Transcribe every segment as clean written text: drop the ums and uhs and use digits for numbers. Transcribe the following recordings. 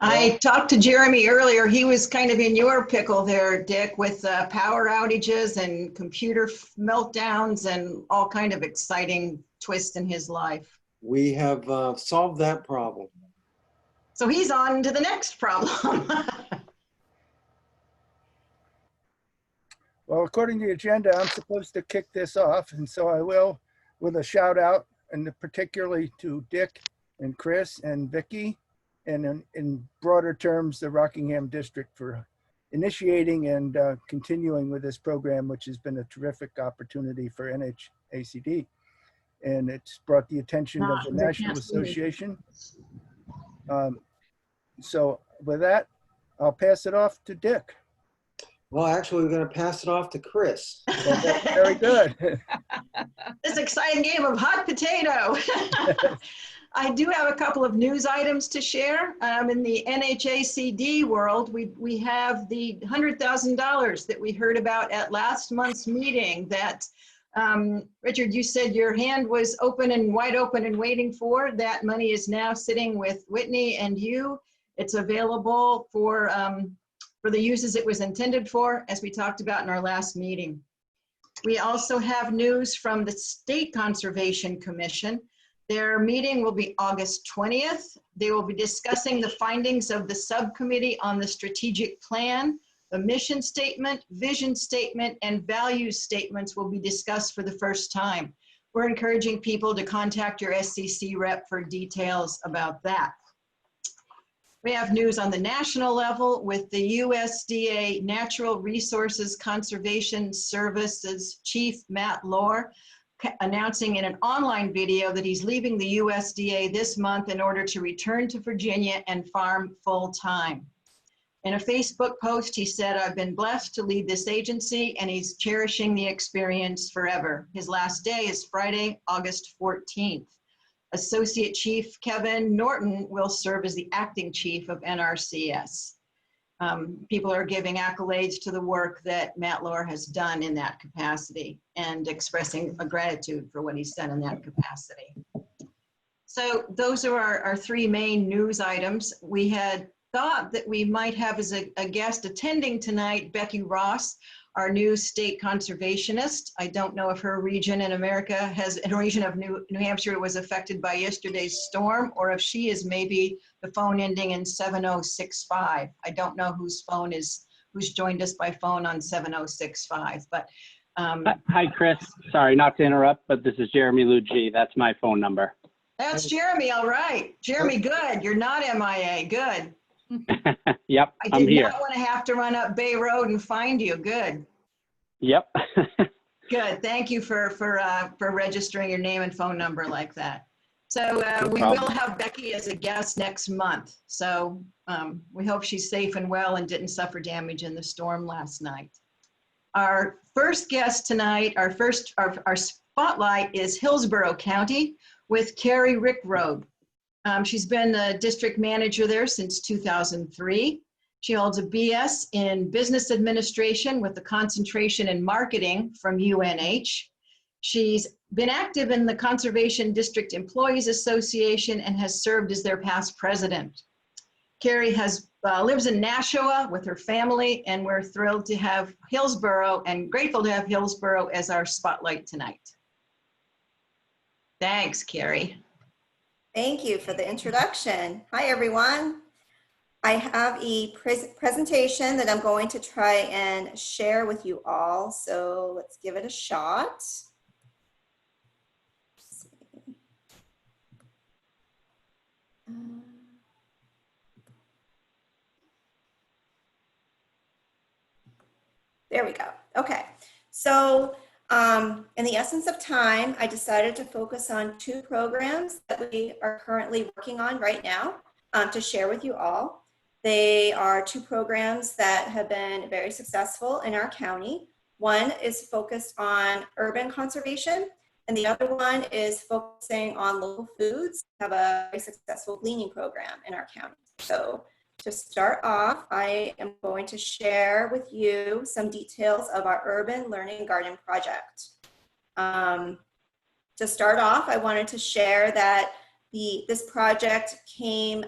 I talked to Jeremy earlier. He was kind of in your pickle there, Dick, with power outages and computer meltdowns and all kind of exciting twists in his life. We have solved that problem. So he's on to the next problem. Well, according to the agenda, I'm supposed to kick this off, and so I will, with a shout out, and particularly to Dick and Chris and Vicki, and in broader terms, the Rockingham District for initiating and continuing with this program, which has been a terrific opportunity for NHACD. And it's brought the attention of the National Association. So with that, I'll pass it off to Dick. Well, actually, we're going to pass it off to Chris. Well, very good. This exciting game of hot potato. I do have a couple of news items to share. In the NHACD world, we have the $100,000 that we heard about at last month's meeting that, Richard, you said your hand was open and wide open and waiting for. That money is now sitting with Whitney and you. It's available for the uses it was intended for, as we talked about in our last meeting. We also have news from the State Conservation Commission. Their meeting will be August 20th. They will be discussing the findings of the subcommittee on the strategic plan. The mission statement, vision statement, and values statements will be discussed for the first time. We're encouraging people to contact your SCC rep for details about that. We have news on the national level with the USDA Natural Resources Conservation Services Chief Matt Lohr announcing in an online video that he's leaving the USDA this month in order to return to Virginia and farm full-time. In a Facebook post, he said, "I've been blessed to lead this agency," and he's cherishing the experience forever. His last day is Friday, August 14th. Associate Chief Kevin Norton will serve as the acting chief of NRCS. People are giving accolades to the work that Matt Lohr has done in that capacity and expressing a gratitude for what he's done in that capacity. So those are our three main news items. We had thought that we might have as a guest attending tonight, Becky Ross, our new state conservationist. I don't know if her region in America has a region of New Hampshire was affected by yesterday's storm, or if she is maybe the phone ending in 7065. I don't know whose joined us by phone on 7065, but. Hi, Chris. Sorry, not to interrupt, but this is Jeremy Lougee. That's my phone number. That's Jeremy, all right. Jeremy, good. You're not MIA, good. Yep, I did not want to have to run up Bay Road and find you. Good. Yep. Good. Thank you for registering your name and phone number like that. So we will have Becky as a guest next month. So we hope she's safe and well and didn't suffer damage in the storm last night. Our first guest tonight, our spotlight is Hillsborough County with Carrie Rickroad. She's been the district manager there since 2003. She holds a BS in business administration with a concentration in marketing from UNH. She's been active in the Conservation District Employees Association and has served as their past president. Carrie lives in Nashua with her family, and we're thrilled to have Hillsborough and grateful to have Hillsborough as our spotlight tonight. Thanks, Carrie. Thank you for the introduction. Hi, everyone. I have a presentation that I'm going to try and share with you all. So let's give it a shot. There we go. Okay. So in the essence of time, I decided to focus on two programs that we are currently working on right now to share with you all. They are two programs that have been very successful in our county. One is focused on urban conservation, and the other one is focusing on local foods. We have a very successful gleaning program in our county. So to start off, I am going to share with you some details of our Urban Learning Garden project. To start off, I wanted to share that this project came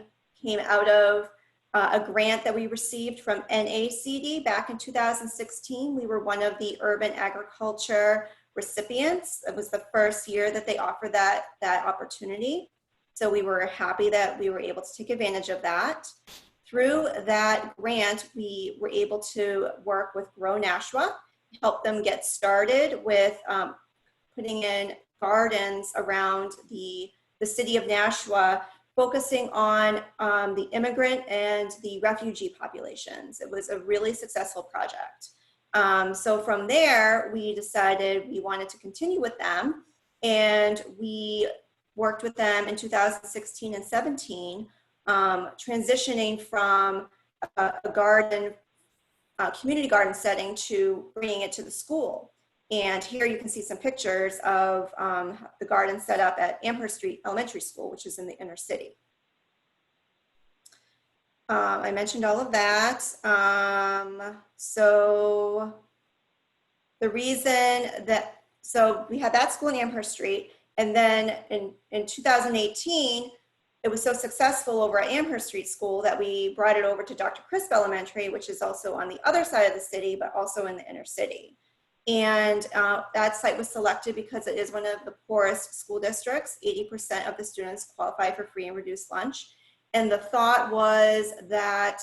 out of a grant that we received from NACD back in 2016. We were one of the urban agriculture recipients. It was the first year that they offered that opportunity. So we were happy that we were able to take advantage of that. Through that grant, we were able to work with Grow Nashua, help them get started with putting in gardens around the city of Nashua, focusing on the immigrant and the refugee populations. It was a really successful project. So from there, we decided we wanted to continue with them, and we worked with them in 2016 and 17, transitioning from a garden, community garden setting to bringing it to the school. And here you can see some pictures of the garden set up at Amherst Street Elementary School, which is in the inner city. I mentioned all of that. So the reason that, so we had that school in Amherst Street, and then in 2018, it was so successful over at Amherst Street School that we brought it over to Dr. Crisp Elementary, which is also on the other side of the city, but also in the inner city. And that site was selected because it is one of the poorest school districts. 80% of the students qualify for free and reduced lunch. And the thought was that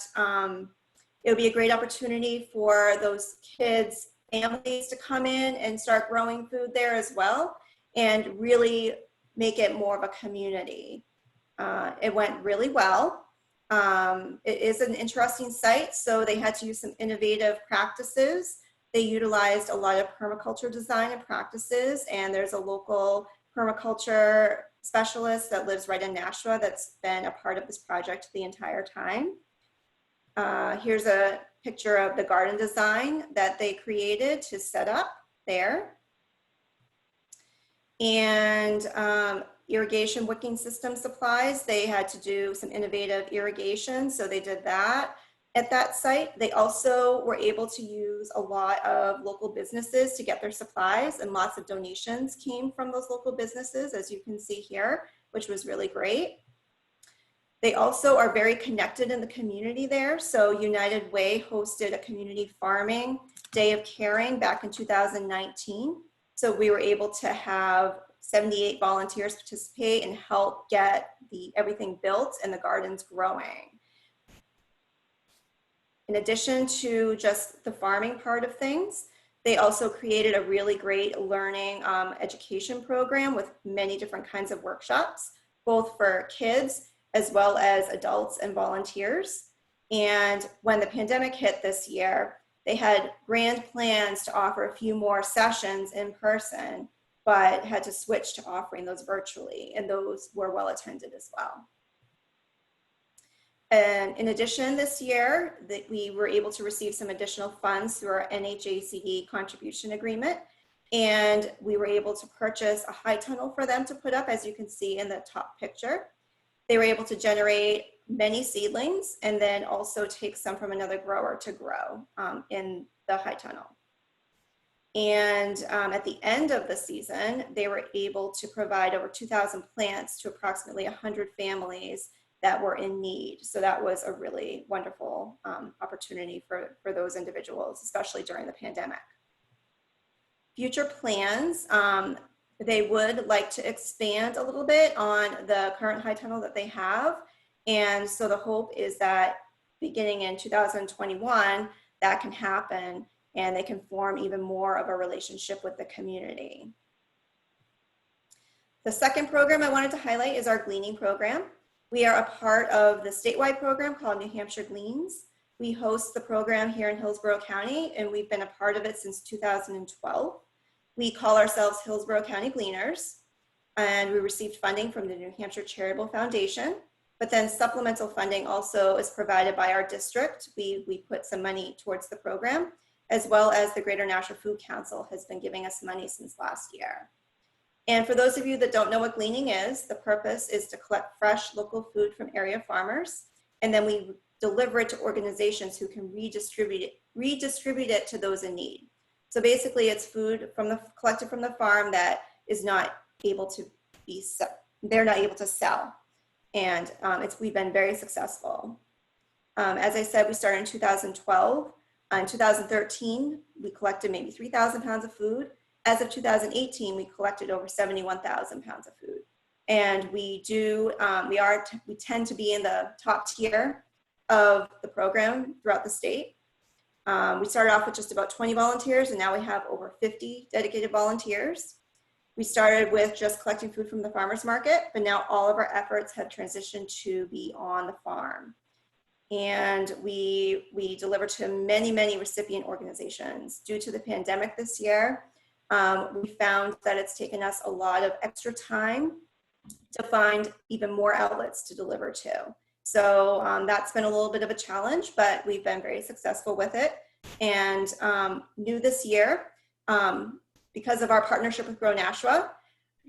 it would be a great opportunity for those kids' families to come in and start growing food there as well, and really make it more of a community. It went really well. It is an interesting site, so they had to use some innovative practices. They utilized a lot of permaculture design and practices, and there's a local permaculture specialist that lives right in Nashua that's been a part of this project the entire time. Here's a picture of the garden design that they created to set up there. And irrigation wicking system supplies, they had to do some innovative irrigation, so they did that at that site. They also were able to use a lot of local businesses to get their supplies, and lots of donations came from those local businesses, as you can see here, which was really great. They also are very connected in the community there. So United Way hosted a community farming day of caring back in 2019. So we were able to have 78 volunteers participate and help get everything built and the gardens growing. In addition to just the farming part of things, they also created a really great learning education program with many different kinds of workshops, both for kids as well as adults and volunteers. And when the pandemic hit this year, they had grand plans to offer a few more sessions in person, but had to switch to offering those virtually, and those were well attended as well. And in addition, this year, we were able to receive some additional funds through our NHACD contribution agreement, and we were able to purchase a high tunnel for them to put up, as you can see in the top picture. They were able to generate many seedlings and then also take some from another grower to grow in the high tunnel. And at the end of the season, they were able to provide over 2,000 plants to approximately 100 families that were in need. So that was a really wonderful opportunity for those individuals, especially during the pandemic. Future plans, they would like to expand a little bit on the current high tunnel that they have. And so the hope is that beginning in 2021, that can happen and they can form even more of a relationship with the community. The second program I wanted to highlight is our gleaning program. We are a part of the statewide program called New Hampshire Gleans. We host the program here in Hillsborough County, and we've been a part of it since 2012. We call ourselves Hillsborough County Gleaners, and we received funding from the New Hampshire Charitable Foundation, but then supplemental funding also is provided by our district. We put some money towards the program, as well as the Greater Nashua Food Council has been giving us money since last year. And for those of you that don't know what gleaning is, the purpose is to collect fresh local food from area farmers, and then we deliver it to organizations who can redistribute it to those in need. So basically it's food collected from the farm that is not able to be, they're not able to sell. And we've been very successful. As I said, we started in 2012. In 2013, we collected maybe 3,000 pounds of food. As of 2018, we collected over 71,000 pounds of food. And we tend to be in the top tier of the program throughout the state. We started off with just about 20 volunteers, and now we have over 50 dedicated volunteers. We started with just collecting food from the farmer's market, but now all of our efforts have transitioned to be on the farm. And we deliver to many, many recipient organizations. Due to the pandemic this year, we found that it's taken us a lot of extra time to find even more outlets to deliver to. So that's been a little bit of a challenge, but we've been very successful with it. And new this year, because of our partnership with Grow Nashua,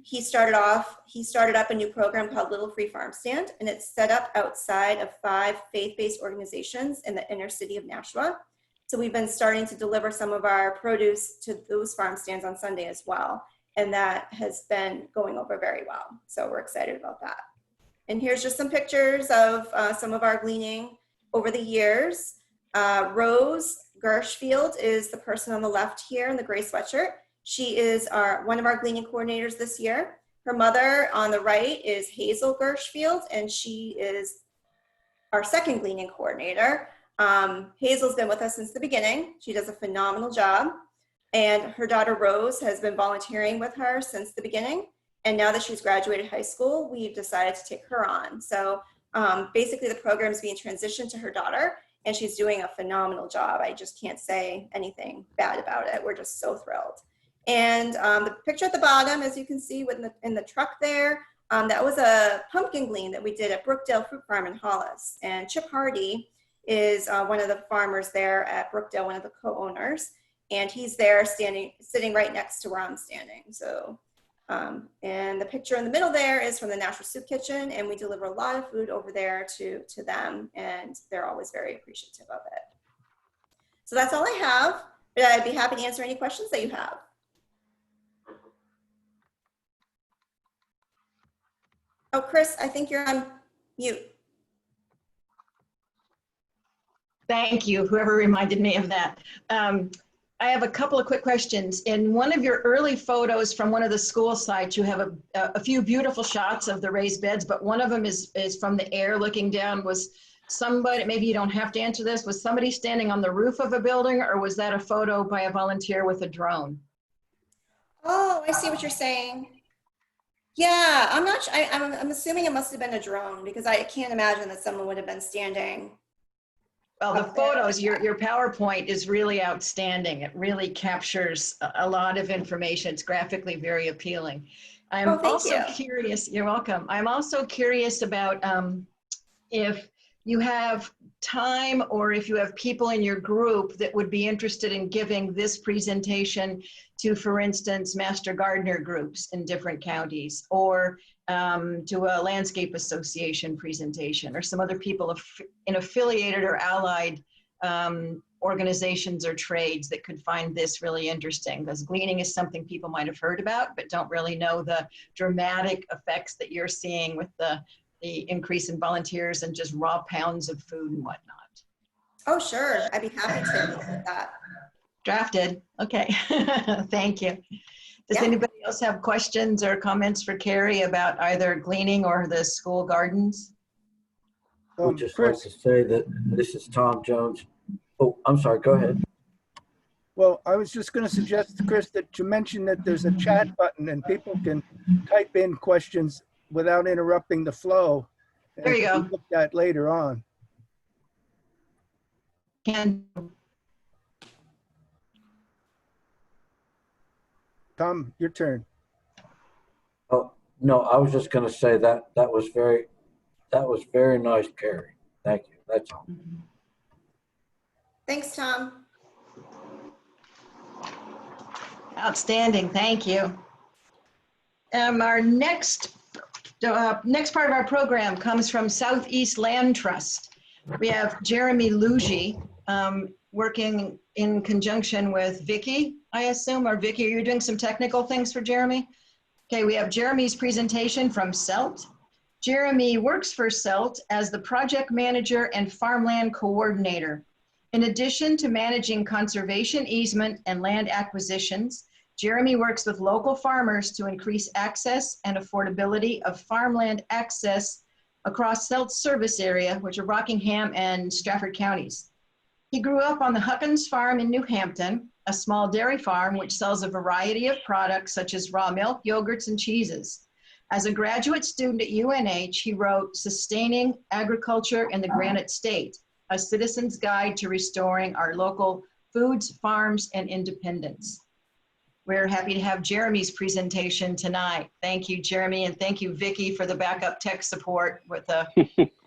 he started up a new program called Little Free Farm Stand, and it's set up outside of 5 faith-based organizations in the inner city of Nashua. So we've been starting to deliver some of our produce to those farm stands on Sunday as well. And that has been going over very well. So we're excited about that. And here's just some pictures of some of our gleaning over the years. Rose Gershfield is the person on the left here in the gray sweatshirt. She is one of our gleaning coordinators this year. Her mother on the right is Hazel Gershfield, and she is our second gleaning coordinator. Hazel's been with us since the beginning. She does a phenomenal job. And her daughter Rose has been volunteering with her since the beginning. And now that she's graduated high school, we've decided to take her on. So basically the program is being transitioned to her daughter, and she's doing a phenomenal job. I just can't say anything bad about it. We're just so thrilled. And the picture at the bottom, as you can see in the truck there, that was a pumpkin glean that we did at Brookdale Fruit Farm in Hollis. And Chip Hardy is one of the farmers there at Brookdale, one of the co-owners. And he's there sitting right next to where I'm standing. So, and the picture in the middle there is from the Nashua Soup Kitchen, and we deliver a lot of food over there to them, and they're always very appreciative of it. So that's all I have, but I'd be happy to answer any questions that you have. Oh, Chris, I think you're on mute. Thank you, whoever reminded me of that. I have a couple of quick questions. In one of your early photos from one of the school sites, you have a few beautiful shots of the raised beds, but one of them is from the air looking down. Was somebody, maybe you don't have to answer this, was somebody standing on the roof of a building, or was that a photo by a volunteer with a drone? Oh, I see what you're saying. Yeah, I'm not. I'm assuming it must have been a drone, because I can't imagine that someone would have been standing. Well, the photos, your PowerPoint is really outstanding. It really captures a lot of information. It's graphically very appealing. I'm also curious. You're welcome. I'm also curious about if you have time, or if you have people in your group that would be interested in giving this presentation to, for instance, master gardener groups in different counties, or to a landscape association presentation, or some other people in affiliated or allied organizations or trades that could find this really interesting, because gleaning is something people might have heard about but don't really know the dramatic effects that you're seeing with the increase in volunteers and just raw pounds of food and whatnot. Oh, sure. I'd be happy to look at that. Drafted. Okay. Thank you. Does anybody else have questions or comments for Carrie about either gleaning or the school gardens? I would just like to say that this is Tom Jones. Oh, I'm sorry. Go ahead. Well, I was just going to suggest, Chris, that you mentioned that there's a chat button and people can type in questions without interrupting the flow. There you go. Look at that later on. Tom, your turn. Oh, no, I was just going to say that was very nice, Carrie. Thank you. That's all. Thanks, Tom. Outstanding. Thank you. Our next part of our program comes from Southeast Land Trust. We have Jeremy Lougee working in conjunction with Vicki, I assume, or Vicki, are you doing some technical things for Jeremy? Okay, we have Jeremy's presentation from CELT. Jeremy works for CELT as the project manager and farmland coordinator. In addition to managing conservation easement and land acquisitions, Jeremy works with local farmers to increase access and affordability of farmland access across CELT's service area, which are Rockingham and Strafford counties. He grew up on the Huckins Farm in New Hampton, a small dairy farm which sells a variety of products such as raw milk, yogurts, and cheeses. As a graduate student at UNH, he wrote Sustaining Agriculture in the Granite State, a citizen's guide to restoring our local foods, farms, and independence. We're happy to have Jeremy's presentation tonight. Thank you, Jeremy, and thank you, Vicki, for the backup tech support with the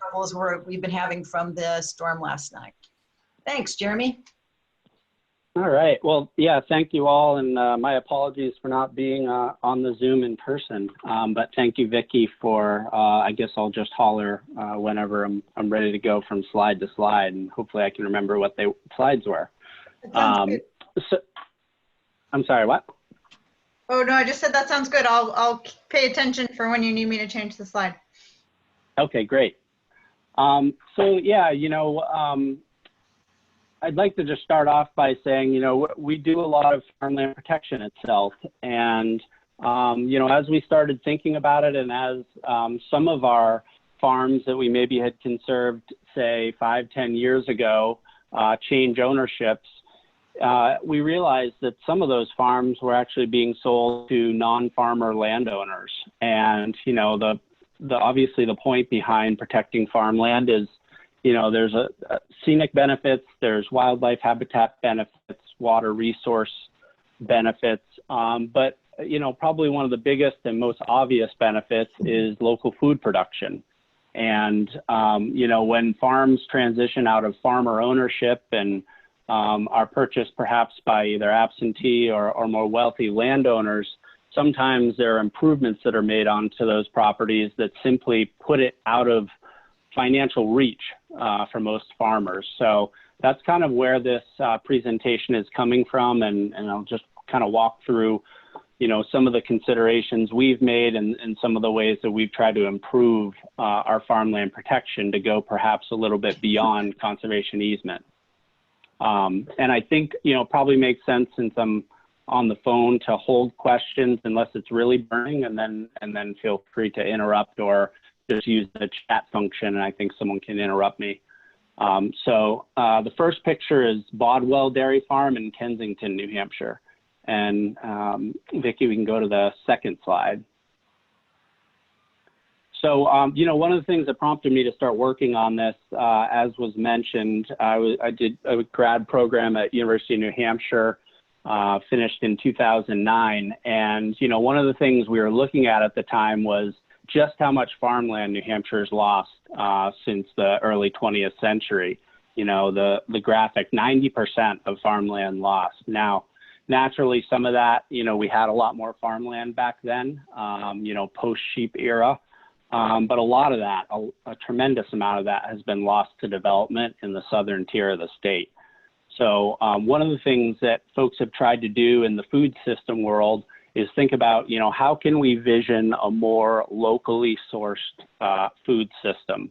troubles we've been having from the storm last night. Thanks, Jeremy. All right. Well, yeah, thank you all. And my apologies for not being on the Zoom in person. But thank you, Vicki, for, I guess I'll just holler whenever I'm ready to go from slide to slide. And hopefully I can remember what the slides were. So, I'm sorry, what? Oh, no, I just said that sounds good. I'll pay attention for when you need me to change the slide. Okay, great. So, yeah, I'd like to just start off by saying, we do a lot of farmland protection itself. And, as we started thinking about it and as some of our farms that we maybe had conserved, say, 5-10 years ago, change ownerships, we realized that some of those farms were actually being sold to non-farmer landowners. And, obviously the point behind protecting farmland is, there's a scenic benefits, there's wildlife habitat benefits, water resource benefits, but probably one of the biggest and most obvious benefits is local food production. And when farms transition out of farmer ownership and are purchased perhaps by either absentee or more wealthy landowners, sometimes there are improvements that are made onto those properties that simply put it out of financial reach for most farmers. So that's kind of where this presentation is coming from, and I'll just kind of walk through, some of the considerations we've made and some of the ways that we've tried to improve our farmland protection to go perhaps a little bit beyond conservation easement. And I think, probably makes sense since I'm on the phone to hold questions unless it's really burning, and then feel free to interrupt or just use the chat function, and I think someone can interrupt me. So the first picture is Bodwell Dairy Farm in Kensington, New Hampshire. And Vicki, we can go to the second slide. So, one of the things that prompted me to start working on this, as was mentioned, I did a grad program at University of New Hampshire, finished in 2009. And, one of the things we were looking at the time was just how much farmland New Hampshire's lost since the early 20th century. The graphic, 90% of farmland lost. Now, naturally, some of that, we had a lot more farmland back then, post-sheep era. But a lot of that, a tremendous amount of that has been lost to development in the southern tier of the state. So one of the things that folks have tried to do in the food system world is think about, how can we vision a more locally sourced food system?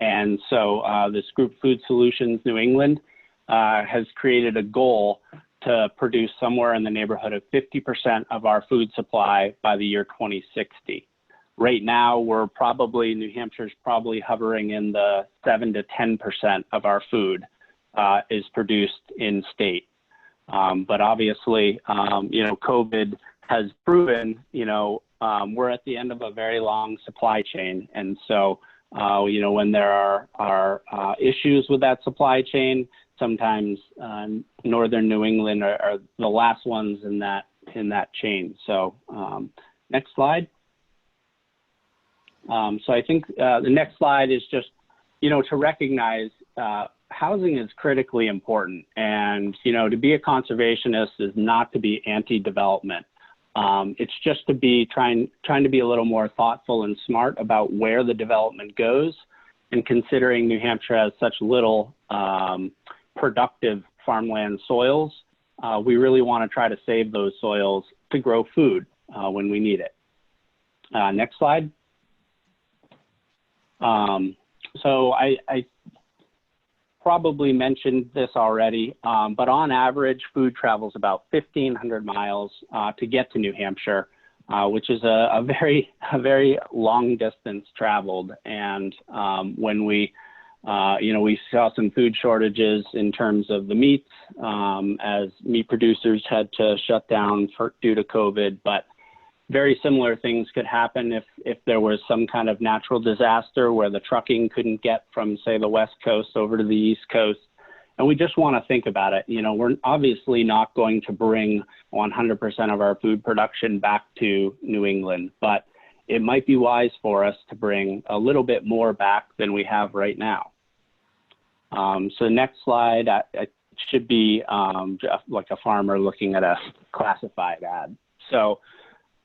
And so this group, Food Solutions New England, has created a goal to produce somewhere in the neighborhood of 50% of our food supply by the year 2060. Right now, New Hampshire's probably hovering in the 7 to 10% of our food is produced in state. But obviously, COVID has proven, we're at the end of a very long supply chain. And so, when there are issues with that supply chain, sometimes northern New England are the last ones in that chain. So next slide. So I think the next slide is just, to recognize housing is critically important. And, to be a conservationist is not to be anti-development. It's just to be trying to be a little more thoughtful and smart about where the development goes. And considering New Hampshire has such little productive farmland soils, we really want to try to save those soils to grow food when we need it. Next slide. So I probably mentioned this already, but on average, food travels about 1,500 miles to get to New Hampshire, which is a very long distance traveled. And when we saw some food shortages in terms of the meats, as meat producers had to shut down due to COVID, but very similar things could happen if there was some kind of natural disaster where the trucking couldn't get from, say, the West Coast over to the East Coast. And we just want to think about it. We're obviously not going to bring 100% of our food production back to New England, but it might be wise for us to bring a little bit more back than we have right now. So next slide, it should be just like a farmer looking at a classified ad. So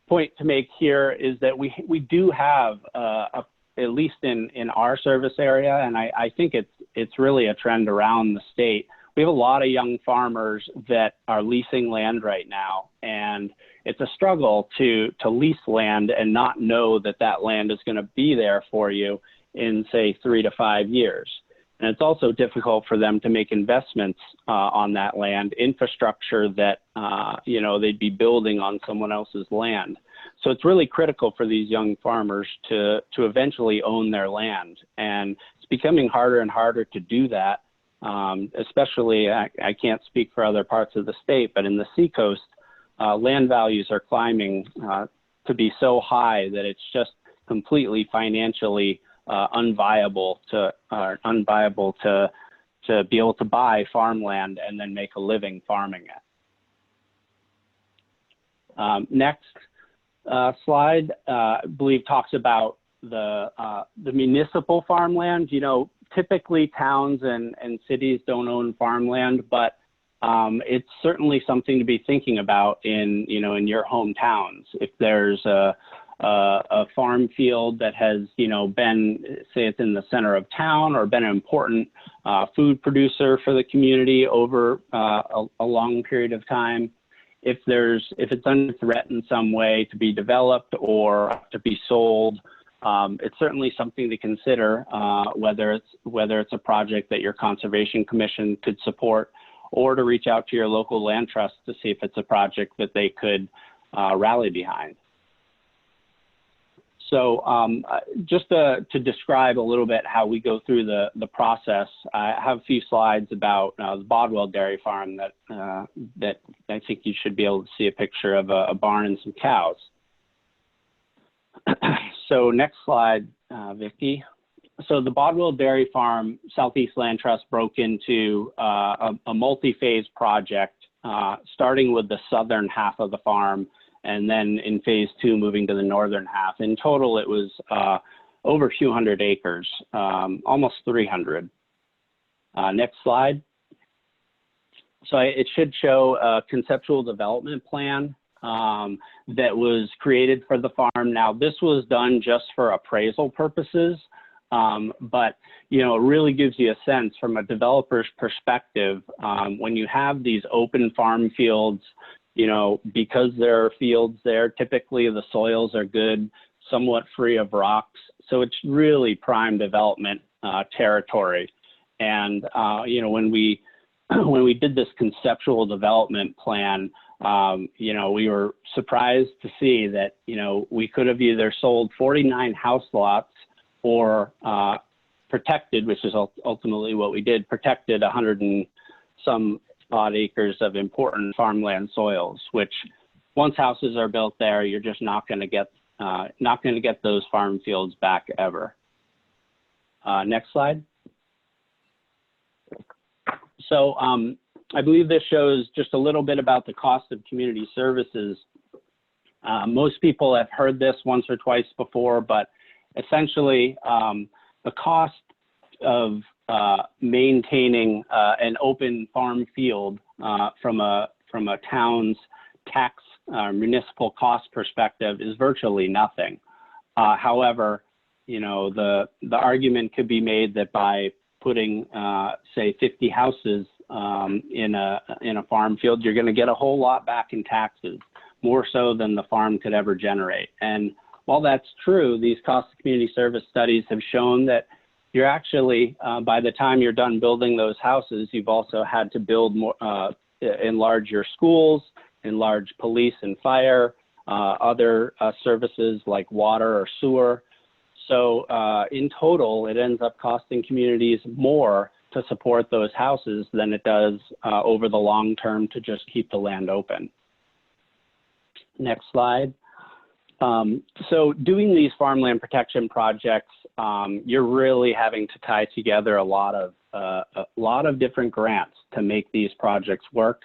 point to make here is that we do have, at least in our service area, and I think it's really a trend around the state. We have a lot of young farmers that are leasing land right now, and it's a struggle to lease land and not know that land is going to be there for you in, say, 3 to 5 years. And it's also difficult for them to make investments on that land, infrastructure that, they'd be building on someone else's land. So it's really critical for these young farmers to eventually own their land. And it's becoming harder and harder to do that, especially, I can't speak for other parts of the state, but in the Seacoast, land values are climbing to be so high that it's just completely financially unviable to be able to buy farmland and then make a living farming it. Next slide, I believe, talks about the municipal farmland. Typically towns and cities don't own farmland, but it's certainly something to be thinking about in your hometowns. If there's a farm field that has, been, say it's in the center of town or been an important food producer for the community over a long period of time, if it's under threat in some way to be developed or to be sold, it's certainly something to consider, whether it's a project that your conservation commission could support, or to reach out to your local land trust to see if it's a project that they could rally behind. So just to describe a little bit how we go through the process, I have a few slides about the Bodwell Dairy Farm that I think you should be able to see a picture of a barn and some cows. So next slide, Vicki. So the Bodwell Dairy Farm Southeast Land Trust broke into a multi-phase project, starting with the southern half of the farm, and then in phase 2, moving to the northern half. In total, it was over 200 acres, almost 300. Next slide. So it should show a conceptual development plan that was created for the farm. Now, this was done just for appraisal purposes, but it really gives you a sense from a developer's perspective when you have these open farm fields. Because there are fields there, typically the soils are good, somewhat free of rocks. So it's really prime development territory. And, when we did this conceptual development plan, we were surprised to see that, we could have either sold 49 house lots or protected, which is ultimately what we did, protected 100 and some odd acres of important farmland soils, which once houses are built there, you're just not going to get those farm fields back ever. Next slide. So I believe this shows just a little bit about the cost of community services. Most people have heard this once or twice before, but essentially the cost of maintaining an open farm field from a town's tax municipal cost perspective is virtually nothing. However, the argument could be made that by putting say 50 houses in a farm field, you're going to get a whole lot back in taxes, more so than the farm could ever generate. And while that's true, these cost of community service studies have shown that you're actually, by the time you're done building those houses, you've also had to build more, enlarge your schools, enlarge police and fire, other services like water or sewer. So in total, it ends up costing communities more to support those houses than it does over the long term to just keep the land open. Next slide. So doing these farmland protection projects, you're really having to tie together a lot of different grants to make these projects work.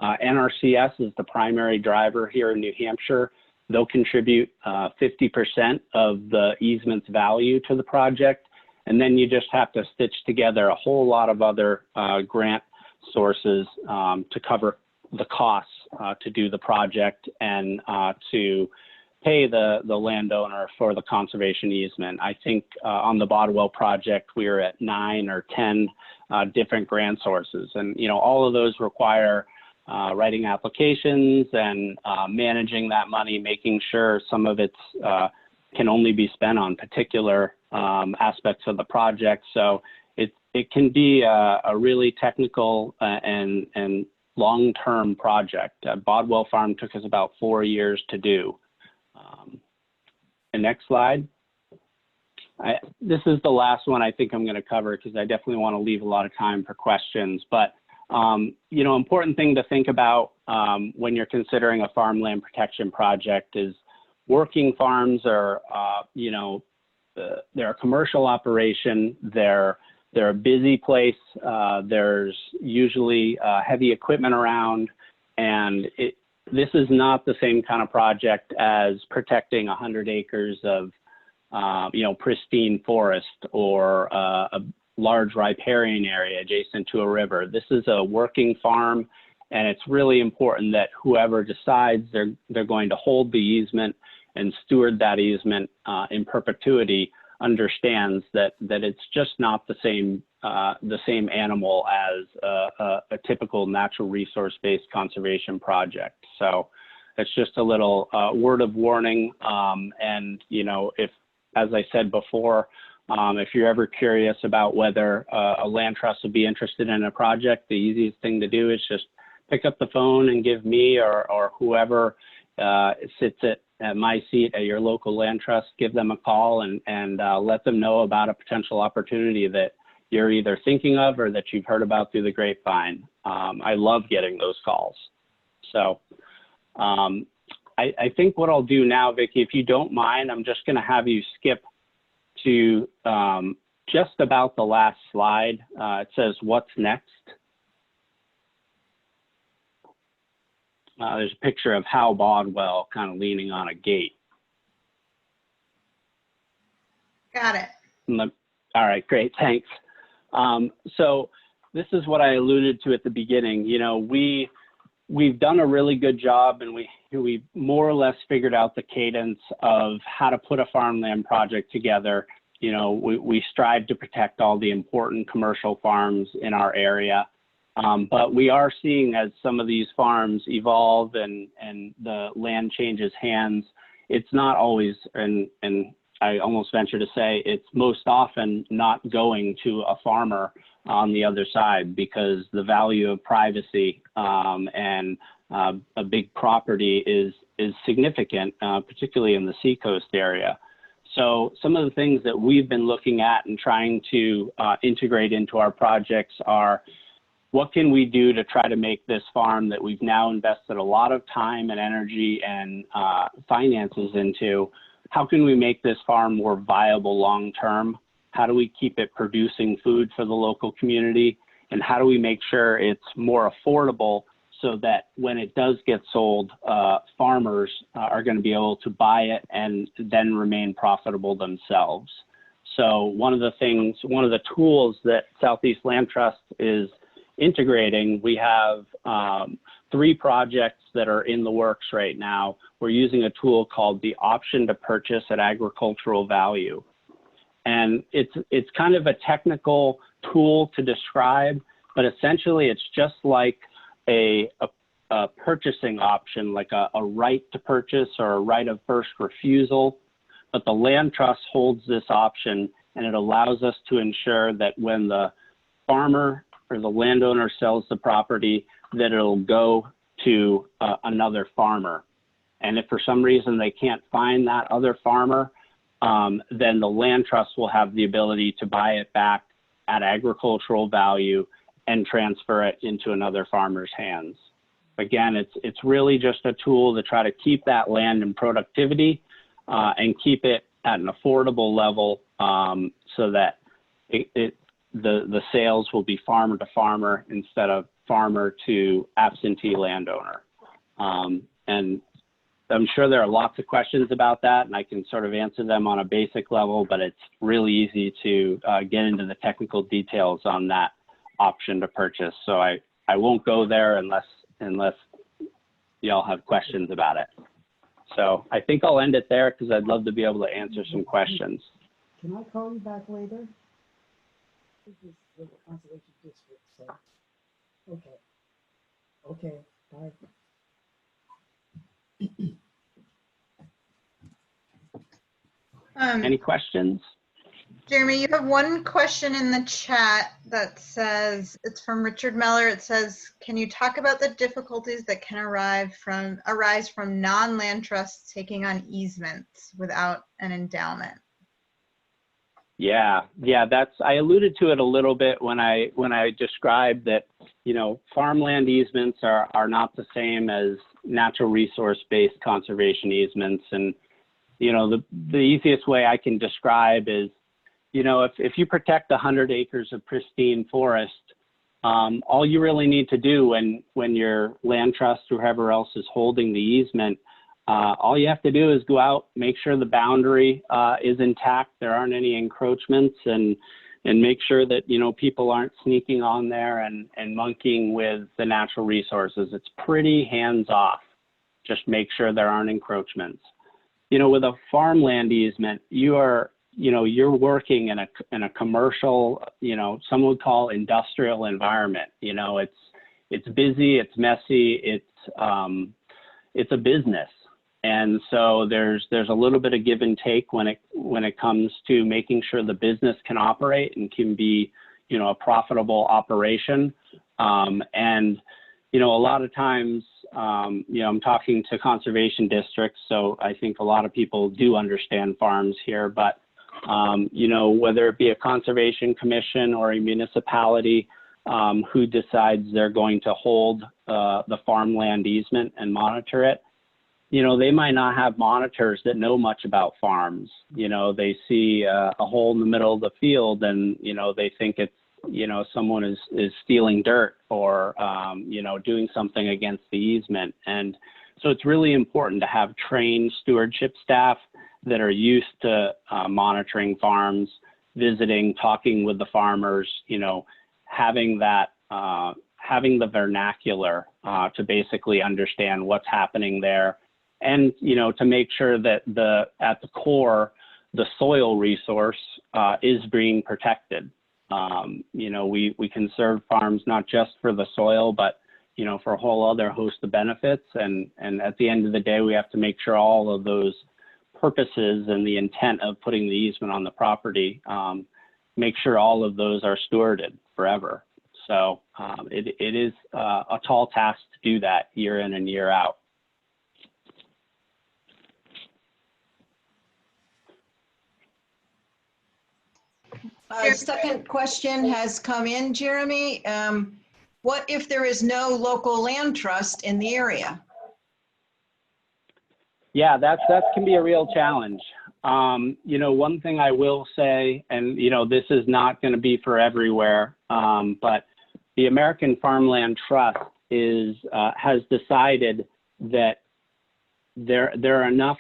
NRCS is the primary driver here in New Hampshire. They'll contribute 50% of the easement's value to the project. And then you just have to stitch together a whole lot of other grant sources to cover the costs to do the project and to pay the landowner for the conservation easement. I think on the Bodwell project, we are at 9 or 10 different grant sources. And, you know, all of those require writing applications and managing that money, making sure some of it can only be spent on particular aspects of the project. So it can be a really technical and long-term project. Bodwell Farm took us about 4 years to do. The next slide. This is the last one I think I'm going to cover because I definitely want to leave a lot of time for questions. But you know, important thing to think about when you're considering a farmland protection project is working farms are, you know, they're a commercial operation. They're a busy place. There's usually heavy equipment around, and this is not the same kind of project as protecting 100 acres of, you know, pristine forest or a large riparian area adjacent to a river. This is a working farm, and it's really important that whoever decides they're going to hold the easement and steward that easement in perpetuity understands that it's just not the same animal as a typical natural resource-based conservation project. So it's just a little word of warning. And you know, if, as I said before, if you're ever curious about whether a land trust would be interested in a project, the easiest thing to do is just pick up the phone and give me or whoever sits at my seat at your local land trust, give them a call and let them know about a potential opportunity that you're either thinking of or that you've heard about through the grapevine. I love getting those calls. So I think what I'll do now, Vicki, if you don't mind, I'm just going to have you skip to just about the last slide. It says, what's next? There's a picture of Hal Bodwell kind of leaning on a gate. Got it. All right, great, thanks. So this is what I alluded to at the beginning. You know, we've done a really good job, and we more or less figured out the cadence of how to put a farmland project together. You know, we strive to protect all the important commercial farms in our area. But we are seeing, as some of these farms evolve and the land changes hands, it's not always, and I almost venture to say it's most often not going to a farmer on the other side, because the value of privacy and a big property is significant, particularly in the seacoast area. So some of the things that we've been looking at and trying to integrate into our projects are, what can we do to try to make this farm that we've now invested a lot of time and energy and finances into, how can we make this farm more viable long-term? How do we keep it producing food for the local community? And how do we make sure it's more affordable so that when it does get sold, farmers are going to be able to buy it and then remain profitable themselves? So one of the tools that Southeast Land Trust is integrating, we have 3 projects that are in the works right now. We're using a tool called the option to purchase at agricultural value. And it's kind of a technical tool to describe, but essentially it's just like a purchasing option, like a right to purchase or a right of first refusal. but the land trust holds this option, and it allows us to ensure that when the farmer or the landowner sells the property, that it'll go to another farmer. And if for some reason they can't find that other farmer, then the land trust will have the ability to buy it back at agricultural value and transfer it into another farmer's hands. Again, it's really just a tool to try to keep that land in productivity and keep it at an affordable level so that the sales will be farmer to farmer instead of farmer to absentee landowner. And I'm sure there are lots of questions about that, and I can sort of answer them on a basic level, but it's really easy to get into the technical details on that option to purchase. So I won't go there unless y'all have questions about it. So I think I'll end it there because I'd love to be able to answer some questions. Can I call you back later? This is the conservation district, so, okay. Okay, bye. Any questions? Jeremy, you have one question in the chat that says, it's from Richard Meller. It says, can you talk about the difficulties that can arise from non-land trusts taking on easements without an endowment? Yeah, I alluded to it a little bit when I described that, farmland easements are not the same as natural resource-based conservation easements. And, the easiest way I can describe is, if you protect 100 acres of pristine forest, all you really need to do when your land trust or whoever else is holding the easement, all you have to do is go out, make sure the boundary is intact, there aren't any encroachments, and make sure that people aren't sneaking on there and monkeying with the natural resources. It's pretty hands-off. Just make sure there aren't encroachments. With a farmland easement, you're working in a commercial, some would call industrial environment. It's busy, it's messy, it's a business. And so there's a little bit of give and take when it comes to making sure the business can operate and can be, a profitable operation. And a lot of times, I'm talking to conservation districts, so I think a lot of people do understand farms here, but whether it be a conservation commission or a municipality who decides they're going to hold the farmland easement and monitor it, they might not have monitors that know much about farms. They see a hole in the middle of the field and, they think it's, someone is stealing dirt or, doing something against the easement. And so it's really important to have trained stewardship staff that are used to monitoring farms, visiting, talking with the farmers, having the vernacular to basically understand what's happening there. And, to make sure that at the core, the soil resource is being protected. We conserve farms not just for the soil, but, for a whole other host of benefits. And at the end of the day, we have to make sure all of those purposes and the intent of putting the easement on the property, make sure all of those are stewarded forever. So it is a tall task to do that year in and year out. Second question has come in, Jeremy. What if there is no local land trust in the area? Yeah, that can be a real challenge. One thing I will say, and this is not going to be for everywhere, but the American Farmland Trust has decided that there are enough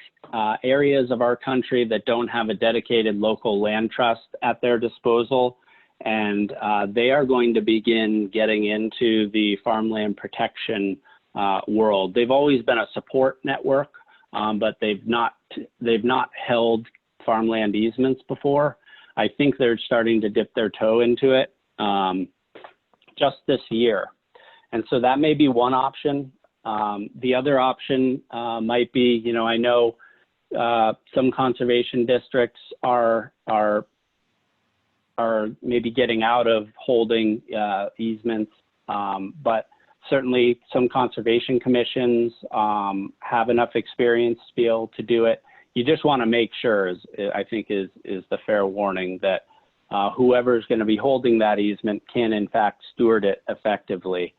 areas of our country that don't have a dedicated local land trust at their disposal, and they are going to begin getting into the farmland protection world. They've always been a support network, but they've not held farmland easements before. I think they're starting to dip their toe into it just this year, and so that may be one option. The other option might be, I know some conservation districts are maybe getting out of holding easements, but certainly some conservation commissions have enough experience to be able to do it. You just want to make sure, I think is the fair warning, that whoever is going to be holding that easement can in fact steward it effectively.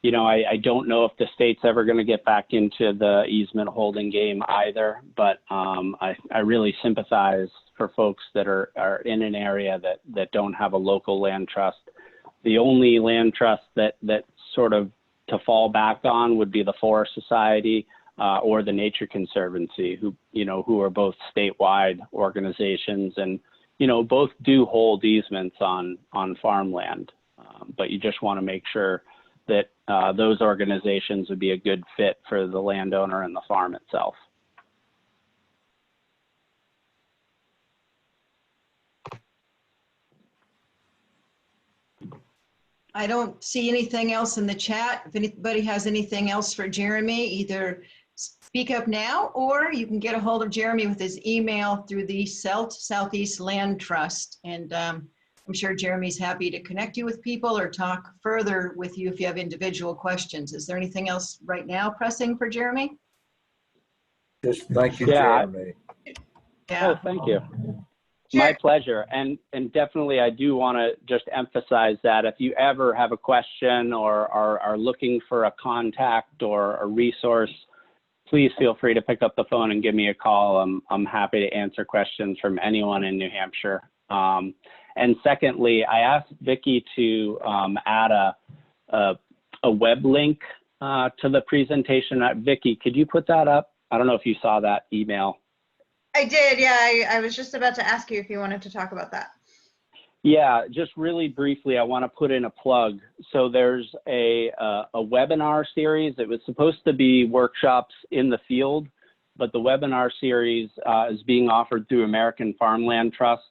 You know, I don't know if the state's ever going to get back into the easement holding game either, but I really sympathize for folks that are in an area that don't have a local land trust. The only land trust that sort of to fall back on would be the Forest Society or the Nature Conservancy, who are both statewide organizations, and both do hold easements on farmland. But you just want to make sure that those organizations would be a good fit for the landowner and the farm itself. I don't see anything else in the chat. If anybody has anything else for Jeremy, either speak up now, or you can get a hold of Jeremy with his email through the Southeast Land Trust. And I'm sure Jeremy's happy to connect you with people or talk further with you if you have individual questions. Is there anything else right now pressing for Jeremy? Just thank you, Yeah. Jeremy. Yeah. Oh, thank you. My pleasure. And definitely I do want to just emphasize that if you ever have a question or are looking for a contact or a resource, please feel free to pick up the phone and give me a call. I'm happy to answer questions from anyone in New Hampshire. And secondly, I asked Vicki to add a web link to the presentation. Vicki, could you put that up? I don't know if you saw that email. I did, yeah. I was just about to ask you if you wanted to talk about that. Yeah, just really briefly, I want to put in a plug. So there's a webinar series. It was supposed to be workshops in the field, but the webinar series is being offered through American Farmland Trust.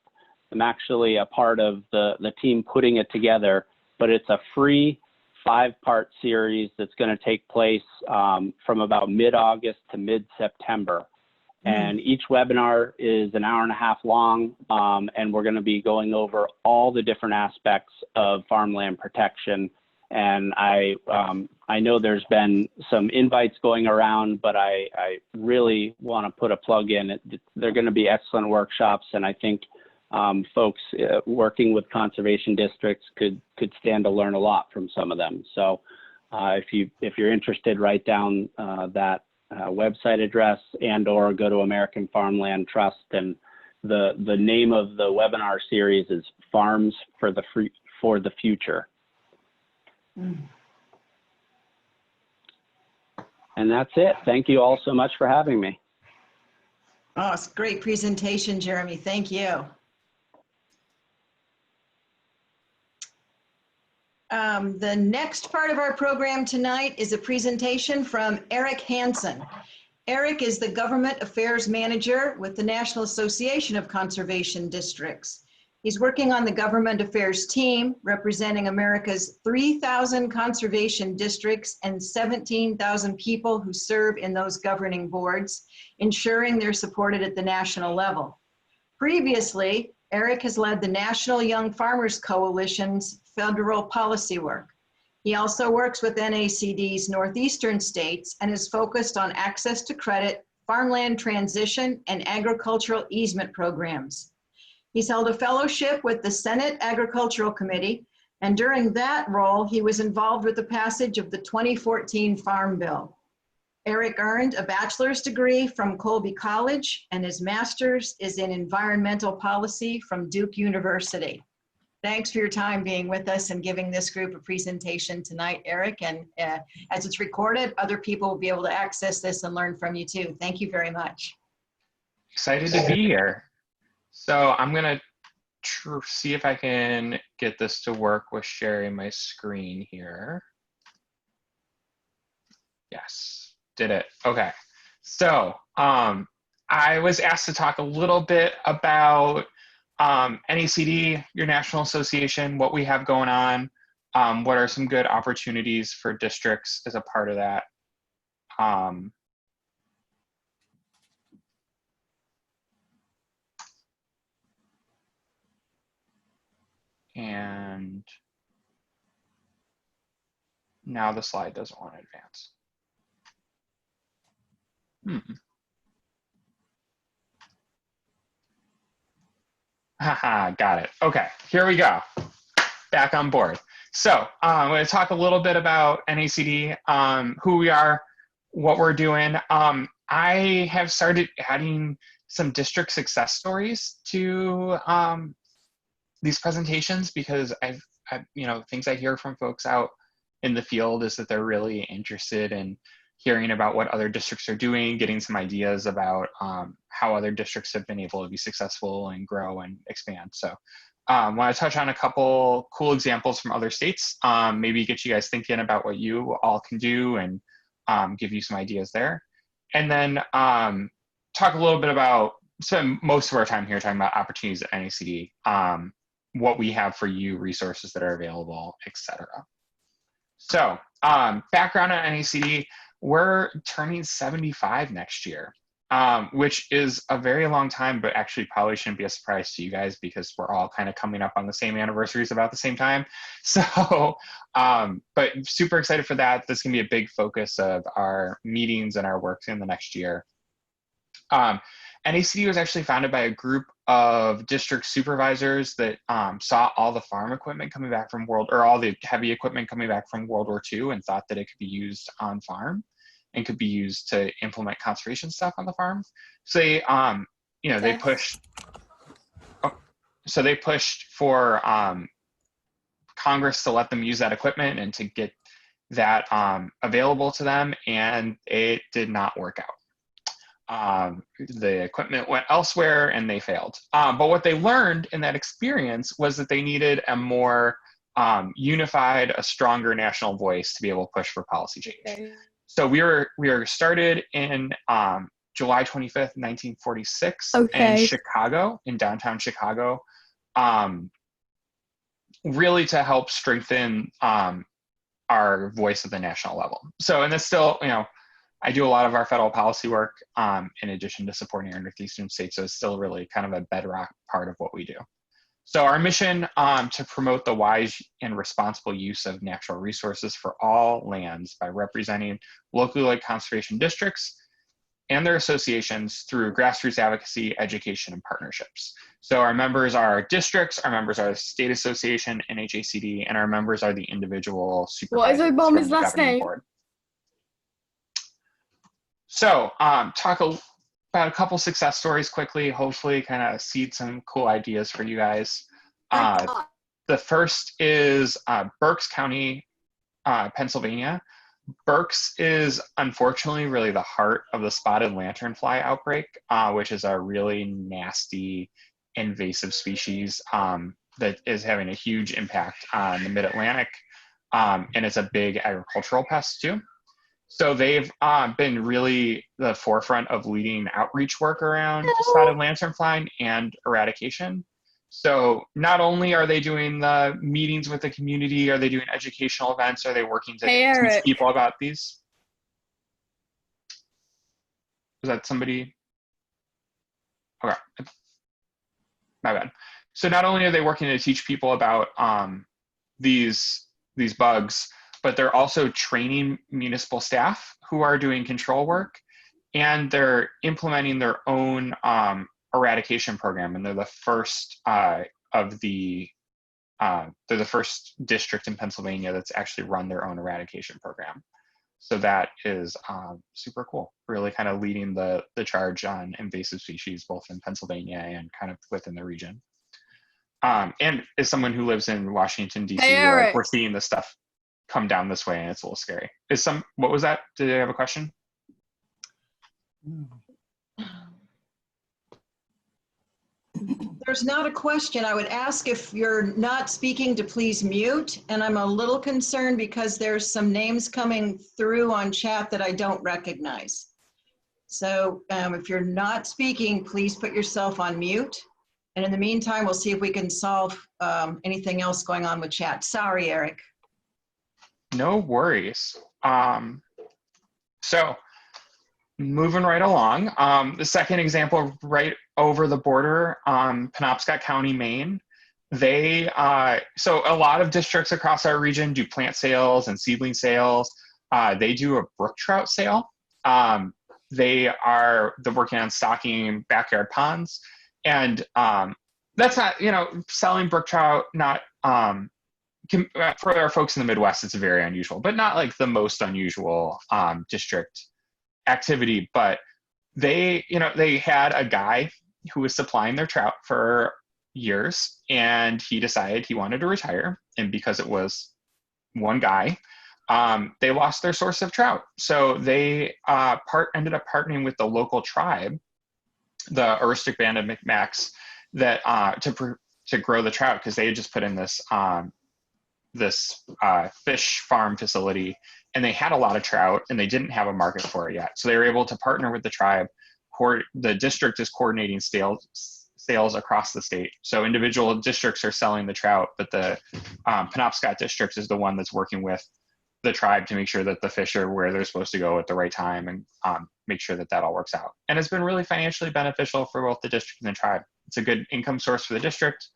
I'm actually a part of the team putting it together, but it's a free 5-part series that's going to take place from about mid-August to mid-September. And each webinar is an hour and a half long, and we're going to be going over all the different aspects of farmland protection. And I know there's been some invites going around, but I really want to put a plug in. They're going to be excellent workshops, and I think folks working with conservation districts could stand to learn a lot from some of them. So if you're interested, write down that website address and/or go to American Farmland Trust, and the name of the webinar series is Farms for the Future. And that's it. Thank you all so much for having me. Oh, it's a great presentation, Jeremy. Thank you. The next part of our program tonight is a presentation from Eric Hansen. Eric is the Government Affairs Manager with the National Association of Conservation Districts. He's working on the Government Affairs team representing America's 3,000 conservation districts and 17,000 people who serve in those governing boards, ensuring they're supported at the national level. Previously, Eric has led the National Young Farmers Coalition's federal policy work. He also works with NACD's northeastern states and is focused on access to credit, farmland transition, and agricultural easement programs. He's held a fellowship with the Senate Agricultural Committee, and during that role, he was involved with the passage of the 2014 Farm Bill. Eric earned a bachelor's degree from Colby College, and his master's is in environmental policy from Duke University. Thanks for your time being with us and giving this group a presentation tonight, Eric. And as it's recorded, other people will be able to access this and learn from you too. Thank you very much. Excited to be here. So I'm going to see if I can get this to work with sharing my screen here. Yes, did it. Okay. So I was asked to talk a little bit about NACD, your national association, what we have going on, what are some good opportunities for districts as a part of that. And now the slide doesn't want to advance. Haha, got it. Okay, here we go. Back on board. So I'm going to talk a little bit about NACD, who we are, what we're doing. I have started adding some district success stories to these presentations because I've things I hear from folks out in the field is that they're really interested in hearing about what other districts are doing, getting some ideas about how other districts have been able to be successful and grow and expand. So I want to touch on a couple cool examples from other states, maybe get you guys thinking about what you all can do and give you some ideas there. And then talk a little bit about, spend most of our time here talking about opportunities at NACD, what we have for you, resources that are available, etc. So background on NACD, we're turning 75 next year, which is a very long time, but actually probably shouldn't be a surprise to you guys because we're all kind of coming up on the same anniversaries about the same time. So, but super excited for that. This can be a big focus of our meetings and our work in the next year. NACD was actually founded by a group of district supervisors that saw all the farm equipment coming back from all the heavy equipment coming back from World War II and thought that it could be used on farm and could be used to implement conservation stuff on the farm. So they, they pushed. So they pushed for Congress to let them use that equipment and to get that available to them, and it did not work out. The equipment went elsewhere and they failed. But what they learned in that experience was that they needed a more unified, a stronger national voice to be able to push for policy change. Okay. So we were started in July 25th, 1946 in Chicago, in downtown Chicago, really to help strengthen our voice at the national level. So, and it's still, I do a lot of our federal policy work in addition to supporting our Northeastern states, so it's still really kind of a bedrock part of what we do. So our mission to promote the wise and responsible use of natural resources for all lands by representing locally led conservation districts and their associations through grassroots advocacy, education, and partnerships. So our members are districts, our members are the state association, NHACD, and our members are the individual supervisors. What is my mom's last name? Board. So talk about a couple success stories quickly, hopefully kind of seed some cool ideas for you guys. The first is Berks County, Pennsylvania. Berks is unfortunately really the heart of the spotted lanternfly outbreak, which is a really nasty invasive species that is having a huge impact on the mid-Atlantic, and it's a big agricultural pest too. So they've been really the forefront of leading outreach work around spotted lanternfly and eradication. So not only are they doing the meetings with the community, are they doing educational events, are they working to teach people about these? Was that somebody? Okay, my bad. So not only are they working to teach people about these bugs, but they're also training municipal staff who are doing control work, and they're implementing their own eradication program. And they're the first they're the first district in Pennsylvania that's actually run their own eradication program. So that is super cool, really kind of leading the charge on invasive species, both in Pennsylvania and kind of within the region. And as someone who lives in Washington, D.C., we're seeing this stuff come down this way, and it's a little scary. What was that? Did you have a question? There's not a question. I would ask if you're not speaking to please mute, and I'm a little concerned because there's some names coming through on chat that I don't recognize. So if you're not speaking, please put yourself on mute. And in the meantime, we'll see if we can solve anything else going on with chat. Sorry, Eric. No worries. So moving right along, the second example right over the border, Penobscot County, Maine. So a lot of districts across our region do plant sales and seedling sales. They do a brook trout sale. They're working on stocking backyard ponds, and that's not, selling brook trout, not for our folks in the Midwest, it's very unusual, but not like the most unusual district activity. But they had a guy who was supplying their trout for years, and he decided he wanted to retire. And because it was one guy, they lost their source of trout. So they ended up partnering with the local tribe, the Aroostook Band of Micmacs, that to grow the trout, because they had just put in this fish farm facility, and they had a lot of trout and they didn't have a market for it yet. So they were able to partner with the tribe. The district is coordinating sales across the state. So individual districts are selling the trout, but the Penobscot district is the one that's working with the tribe to make sure that the fish are where they're supposed to go at the right time, and make sure that all works out. And it's been really financially beneficial for both the district and the tribe. It's a good income source for the district.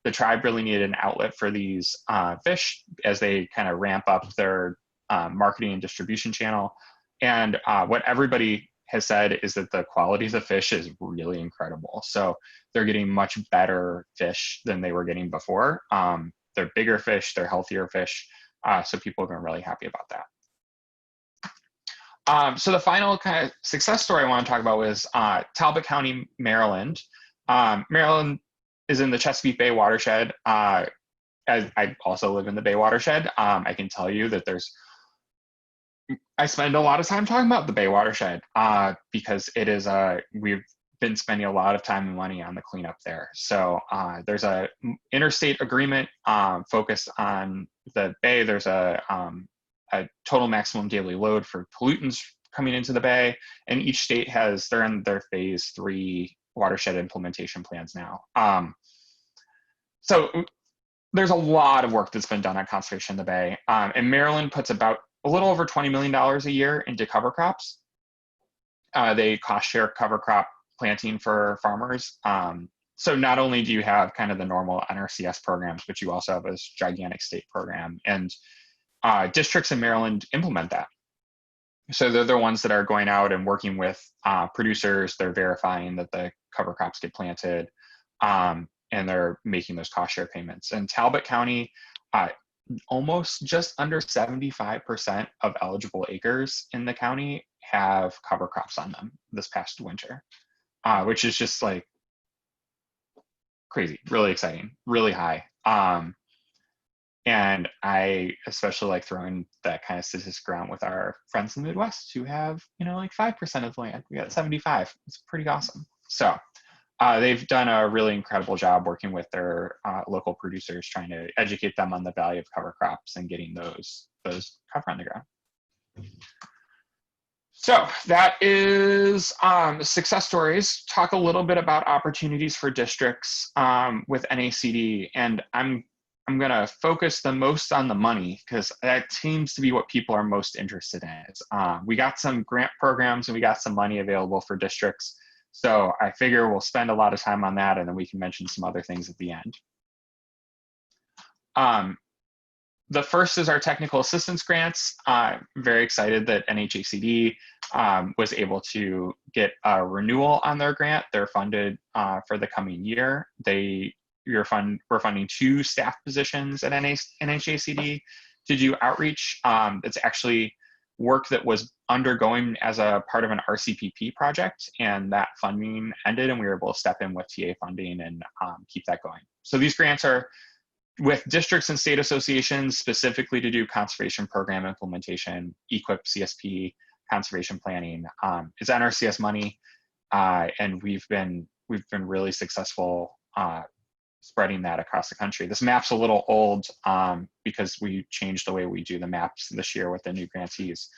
The tribe really needed an outlet for these fish as they kind of ramp up their marketing and distribution channel. And what everybody has said is that the quality of the fish is really incredible. So they're getting much better fish than they were getting before. They're bigger fish, they're healthier fish. So people have been really happy about that. So the final kind of success story I want to talk about was Talbot County, Maryland. Maryland is in the Chesapeake Bay watershed. As I also live in the Bay watershed, I can tell you that I spend a lot of time talking about the Bay watershed because it is we've been spending a lot of time and money on the cleanup there. So there's a interstate agreement focused on the Bay. There's a total maximum daily load for pollutants coming into the Bay, and each state they're in their phase 3 watershed implementation plans now. So there's a lot of work that's been done on conservation in the Bay, and Maryland puts about a little over $20 million a year into cover crops. They cost share cover crop planting for farmers. So not only do you have kind of the normal NRCS programs, but you also have this gigantic state program, and districts in Maryland implement that. So they're the ones that are going out and working with producers. They're verifying that the cover crops get planted, and they're making those cost share payments. And Talbot County, almost just under 75% of eligible acres in the county have cover crops on them this past winter, which is just like crazy, really exciting, really high. And I especially like throwing that kind of statistic around with our friends in the Midwest who have, like 5% of the land. We got 75. It's pretty awesome. So they've done a really incredible job working with their local producers, trying to educate them on the value of cover crops and getting those cover on the ground. So that is success stories. Talk a little bit about opportunities for districts with NACD, and I'm going to focus the most on the money because that seems to be what people are most interested in. We got some grant programs and we got some money available for districts. So I figure we'll spend a lot of time on that, and then we can mention some other things at the end. The first is our technical assistance grants. I'm very excited that NHACD was able to get a renewal on their grant. They're funded for the coming year. We're funding 2 staff positions at NHACD to do outreach. It's actually work that was undergoing as a part of an RCPP project, and that funding ended, and we were able to step in with TA funding and keep that going. So these grants are with districts and state associations specifically to do conservation program implementation, EQIP, CSP, conservation planning. It's NRCS money, and we've been really successful spreading that across the country. This map's a little old because we changed the way we do the maps this year with the new grantees.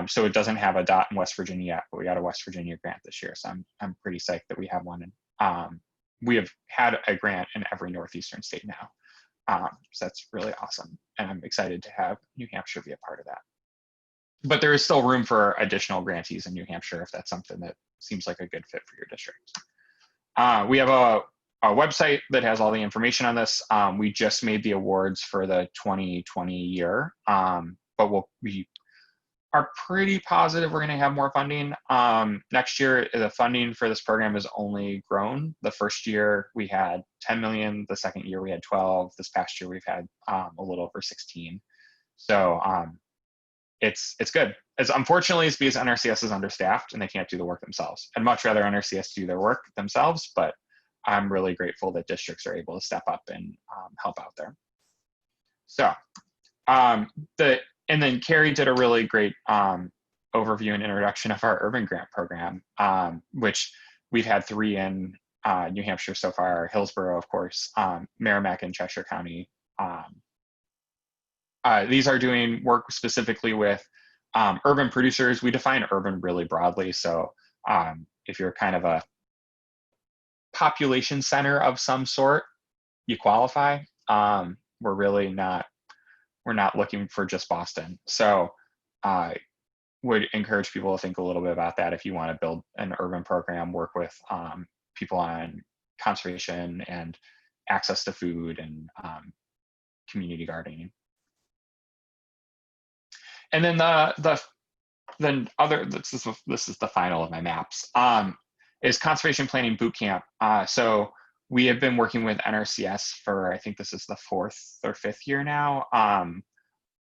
So it doesn't have a dot in West Virginia yet, but we got a West Virginia grant this year. So I'm pretty psyched that we have one. And we have had a grant in every Northeastern state now. So that's really awesome. And I'm excited to have New Hampshire be a part of that. But there is still room for additional grantees in New Hampshire if that's something that seems like a good fit for your district. We have website that has all the information on this. We just made the awards for the 2020 year, but we are pretty positive we're going to have more funding. Next year, the funding for this program has only grown. The first year we had 10 million. The second year we had 12. This past year we've had a little over 16. So it's good. Unfortunately, it's because NRCS is understaffed and they can't do the work themselves. I'd much rather NRCS do their work themselves, but I'm really grateful that districts are able to step up and help out there. So and then Carrie did a really great overview and introduction of our urban grant program, which we've had 3 in New Hampshire so far, Hillsborough, of course, Merrimack and Cheshire County. These are doing work specifically with urban producers. We define urban really broadly. So if you're kind of a population center of some sort, you qualify. We're not looking for just Boston. So I would encourage people to think a little bit about that if you want to build an urban program, work with people on conservation and access to food and community gardening. And then this is the final of my maps, is conservation planning boot camp. So we have been working with NRCS for, I think this is the 4th or 5th year now,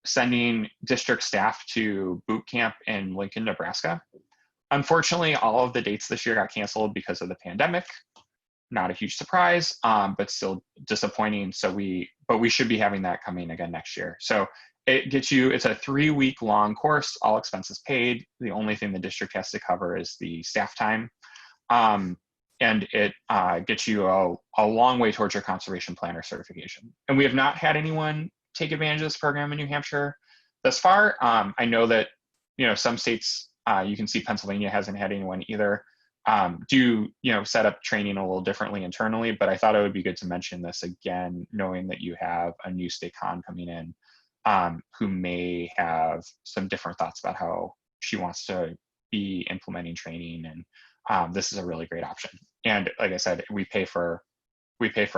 sending district staff to boot camp in Lincoln, Nebraska. Unfortunately, all of the dates this year got canceled because of the pandemic. Not a huge surprise, but still disappointing. But we should be having that coming again next year. So it's a 3-week long course, all expenses paid. The only thing the district has to cover is the staff time. And it gets you a long way towards your conservation planner certification. And we have not had anyone take advantage of this program in New Hampshire thus far. I know that, some states, you can see Pennsylvania hasn't had anyone either, do set up training a little differently internally, but I thought it would be good to mention this again, knowing that you have a new state con coming in who may have some different thoughts about how she wants to be implementing training, and this is a really great option. And like I said, we pay for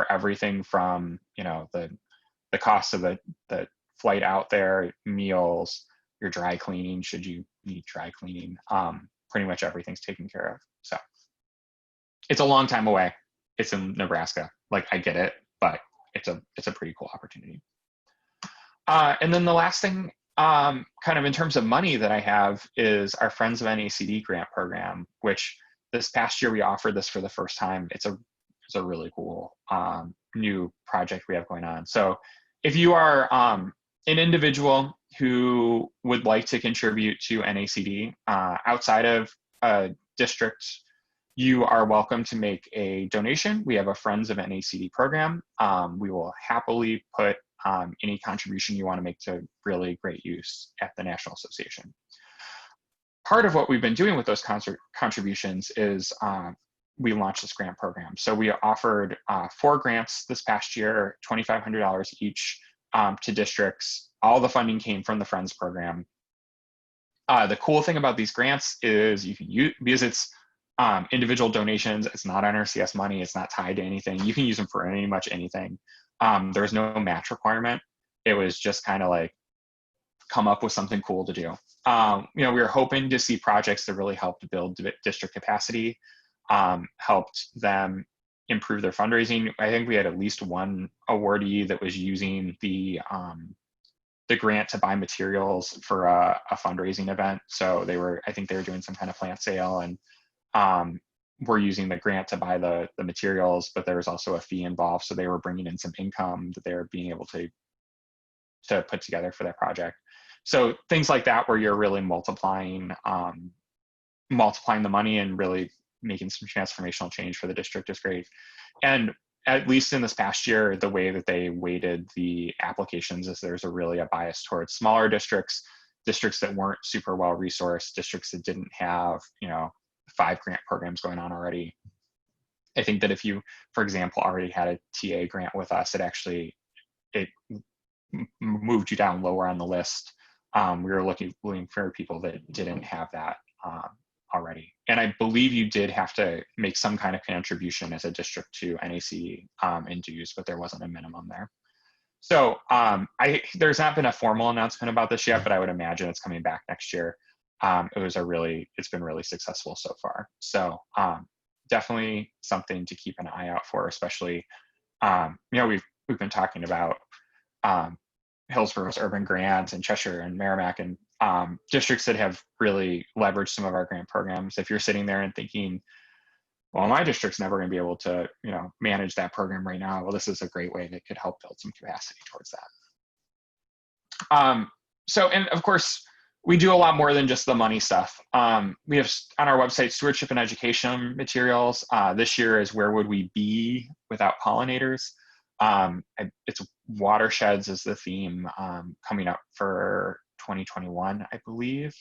everything from the cost of the flight out there, meals, your dry cleaning should you need dry cleaning. Pretty much everything's taken care of. So it's a long time away. It's in Nebraska. Like, I get it, but it's a pretty cool opportunity. And then the last thing, kind of in terms of money that I have, is our Friends of NACD grant program, which this past year we offered this for the first time. It's a really cool new project we have going on. So if you are an individual who would like to contribute to NACD outside of a district, you are welcome to make a donation. We have a Friends of NACD program. We will happily put any contribution you want to make to really great use at the National Association. Part of what we've been doing with those contributions is we launched this grant program. So we offered 4 grants this past year, $2,500 each to districts. All the funding came from the Friends program. The cool thing about these grants is you can use, because it's individual donations, it's not NRCS money, it's not tied to anything. You can use them for pretty much anything. There's no match requirement. It was just kind of like, come up with something cool to do. We were hoping to see projects that really helped build district capacity, helped them improve their fundraising. I think we had at least one awardee that was using the grant to buy materials for a fundraising event. So I think they were doing some kind of plant sale, and were using the grant to buy the materials, but there was also a fee involved. So they were bringing in some income that they were being able to put together for that project. So things like that, where you're really multiplying the money and really making some transformational change for the district is great. And at least in this past year, the way that they weighted the applications is there's really a bias towards smaller districts that weren't super well resourced, districts that didn't have 5 grant programs going on already. I think that if you, for example, already had a TA grant with us, it moved you down lower on the list. We were looking for people that didn't have that already. And I believe you did have to make some kind of contribution as a district to NACD in dues, but there wasn't a minimum there. So there's not been a formal announcement about this yet, but I would imagine it's coming back next year. It's been really successful so far. So definitely something to keep an eye out for, especially, we've been talking about Hillsborough's urban grants and Cheshire and Merrimack and districts that have really leveraged some of our grant programs. If you're sitting there and thinking, well, my district's never going to be able to, manage that program right now. Well, this is a great way that could help build some capacity towards that. And of course, we do a lot more than just the money stuff. We have on our website stewardship and education materials. This year is Where Would We Be Without Pollinators? It's watersheds is the theme coming up for 2021, I believe.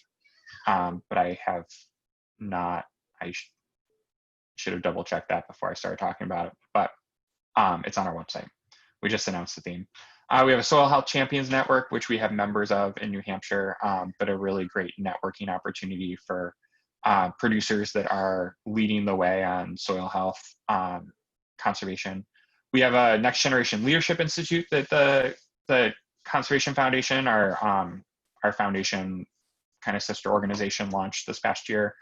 But I have not, I should have double checked that before I started talking about it, but it's on our website. We just announced the theme. We have a Soil Health Champions Network, which we have members of in New Hampshire, but a really great networking opportunity for producers that are leading the way on soil health conservation. We have a Next Generation Leadership Institute that the Conservation Foundation, our foundation kind of sister organization, launched this past year.